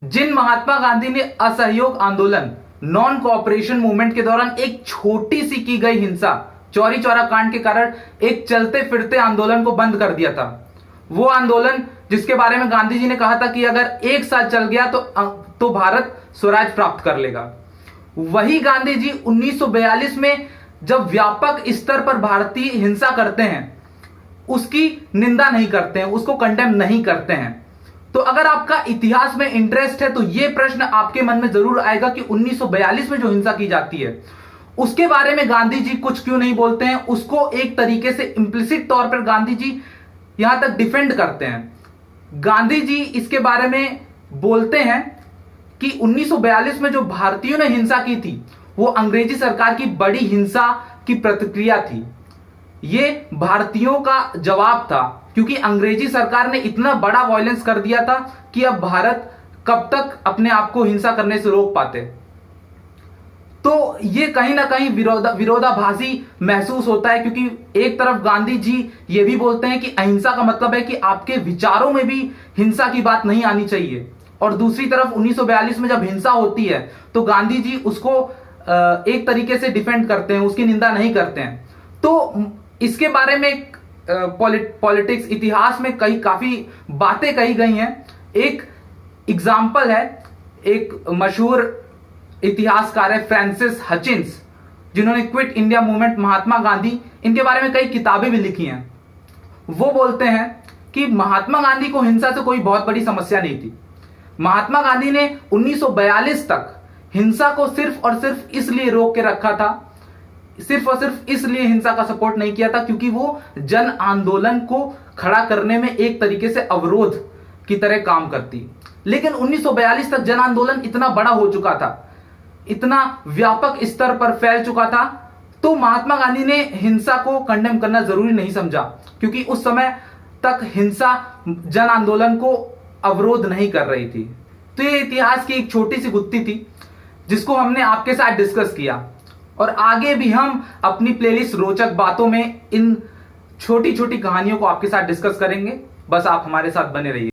जिन महात्मा गांधी ने असहयोग आंदोलन नॉन कोऑपरेशन मूवमेंट के दौरान एक छोटी सी की गई हिंसा चौरी चौरा कांड के कारण एक चलते फिरते आंदोलन को बंद कर दिया था। वो आंदोलन जिसके बारे में गांधी जी ने कहा था कि अगर एक साल चल गया तो भारत स्वराज प्राप्त कर लेगा। वही गांधी जी 1942 में जब व्यापक स्तर पर भारतीय हिंसा करते हैं उसकी निंदा नहीं करते हैं, उसको कंडेम नहीं करते हैं। तो अगर आपका इतिहास में इंटरेस्ट है तो यह प्रश्न आपके मन में जरूर आएगा कि 1942 में जो हिंसा की जाती है उसके बारे में गांधी जी कुछ क्यों नहीं बोलते हैं। उसको एक तरीके से इंप्लिसिट तौर पर गांधी जी यहां तक डिफेंड करते हैं। गांधी जी इसके बारे में बोलते हैं कि 1942 में जो भारतीयों ने हिंसा की थी वो अंग्रेजी सरकार की बड़ी हिंसा की प्रतिक्रिया थी। ये भारतीयों का जवाब था क्योंकि अंग्रेजी सरकार ने इतना बड़ा वायलेंस कर दिया था कि अब भारत कब तक अपने आप को हिंसा करने से रोक पाते। तो ये कहीं ना कहीं विरोधाभासी महसूस होता है क्योंकि एक तरफ गांधी जी ये भी बोलते हैं कि अहिंसा का मतलब है कि आपके विचारों में भी हिंसा की बात नहीं आनी चाहिए, और दूसरी तरफ 1942 में जब हिंसा होती है तो गांधी जी उसको एक तरीके से डिफेंड करते हैं, उसकी निंदा नहीं करते हैं। तो इसके बारे में पॉलिटिक्स इतिहास में काफी बातें कही गई हैं। एक एग्जाम्पल है, एक मशहूर इतिहासकार है फ्रांसिस हचिंस, जिन्होंने quit India movement, Mahatma Gandhi, इनके बारे में कई किताबें भी लिखी हैं। वो बोलते हैं कि महात्मा गांधी को हिंसा से कोई बहुत बड़ी समस्या नहीं थी। महात्मा गांधी ने 1942 तक हिंसा को सिर्फ और सिर्फ इसलिए रोक के रखा था, सिर्फ और सिर्फ इसलिए हिंसा का सपोर्ट नहीं किया था क्योंकि वो जन आंदोलन को खड़ा करने में एक तरीके से अवरोध की तरह काम करती। लेकिन 1942 तक जन आंदोलन इतना बड़ा हो चुका था, इतना व्यापक स्तर पर फैल चुका था, तो महात्मा गांधी ने हिंसा को कंडेम करना जरूरी नहीं समझा क्योंकि उस समय तक हिंसा जन आंदोलन को अवरोध नहीं कर रही थी। तो ये इतिहास की एक छोटी सी गुत्थी थी जिसको हमने आपके साथ डिस्कस किया, और आगे भी हम अपनी प्लेलिस्ट रोचक बातों में इन छोटी छोटी कहानियों को आपके साथ डिस्कस करेंगे। बस आप हमारे साथ बने रहिए।